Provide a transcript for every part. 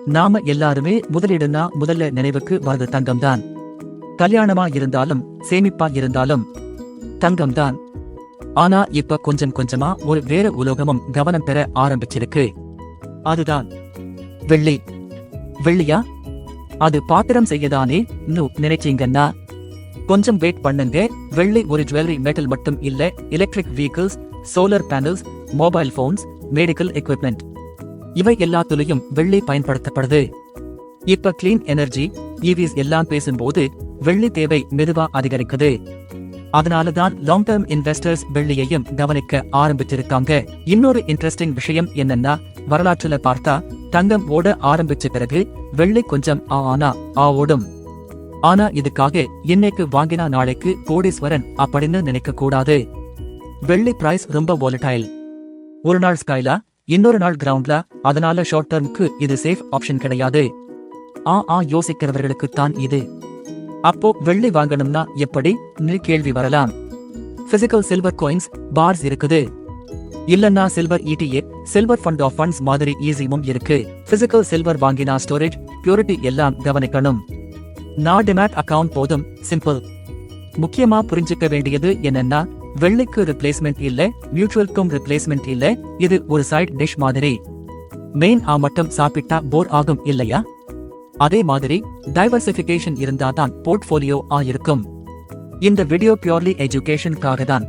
நாம எல்லாருமே முதலீடுனா முதல்ல நினைவுக்கு வரது தங்கம்தான். கல்யாணமா இருந்தாலும் சேமிப்பா இருந்தாலும் தங்கம்தான். ஆனா இப்ப கொஞ்சம் கொஞ்சமா ஒரு வேற உலோகமும் கவனம் பெற ஆரம்பிச்சிருக்கு. அதுதான் வெள்ளி. வெள்ளியா? அது பாத்திரம் செய்யதானே நினைச்சீங்கன்னா கொஞ்சம் வெயிட் பண்ணுங்க. வெள்ளி ஒரு ஜுவல்லரி மெட்டல் மட்டும் இல்ல. Electric vehicles, solar panels, mobile phones, medical equipment இவை எல்லாத்துலயும் வெள்ளி பயன்படுத்தப்படுது. இப்ப கிளீன் எனர்ஜி, EVs எல்லாம் பேசும்போது வெள்ளி தேவை மெதுவா அதிகரிக்குது. அதனாலதான் லாங் டேர்ம் இன்வெஸ்டர்ஸ் வெள்ளியையும் கவனிக்க ஆரம்பிச்சிருக்காங்க. இன்னொரு இன்ட்ரெஸ்டிங் விஷயம் என்னன்னா, வரலாற்றுல பார்த்தா தங்கம் ஓட ஆரம்பிச்ச பிறகு வெள்ளி கொஞ்சம் ஓடும். ஆனா இதுக்காக இன்னைக்கு வாங்கினா நாளைக்கு கோடீஸ்வரன் அப்படின்னு நினைக்க கூடாது. வெள்ளி பிரைஸ் ரொம்ப volatile. ஒரு நாள் ஸ்கைலா, இன்னொரு நாள் கிரவுண்ட்ல. அதனால ஷார்ட் டர்ம்க்கு இது சேஃப் ஆப்ஷன் கிடையாது. யோசிக்கிறவர்களுக்கு தான் இது. அப்போ வெள்ளி வாங்கணும்னா எப்படி கேள்வி வரலாம். பிசிக்கல் சில்வர் காயின்ஸ், பார்ஸ் இருக்குது. இல்லன்னா silver ETA, silver fund of funds மாதிரி ஈஸியும் இருக்கு. பிசிக்கல் சில்வர் வாங்கினா ஸ்டோரேஜ், பியூரிட்டி எல்லாம் கவனிக்கணும். டிமேட் அக்கவுண்ட் போதும், சிம்பிள். முக்கியமா புரிஞ்சுக்க வேண்டியது என்னன்னா, வெள்ளிக்கு ரிப்ளேஸ்மெண்ட் இல்ல, மியூச்சுவல்க்கும் ரிப்ளேஸ்மெண்ட் இல்ல. இது ஒரு சைட் டிஷ் மாதிரி. மெயின் மட்டும் சாப்பிட்டா போர் ஆகும் இல்லையா? அதே மாதிரி டைவர்சிபிகேஷன் இருந்தாதான் போர்ட்ஃபோலியோ இருக்கும். இந்த வீடியோ பியூர்லி எஜுகேஷனுக்காக தான்.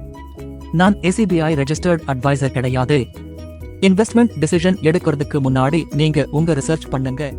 நான் SEBI ரெஜிஸ்டர்ட் அட்வைசர் கிடையாது. இன்வெஸ்ட்மெண்ட் டிசிஷன் எடுக்கிறதுக்கு முன்னாடி நீங்க உங்க ரிசர்ச் பண்ணுங்க.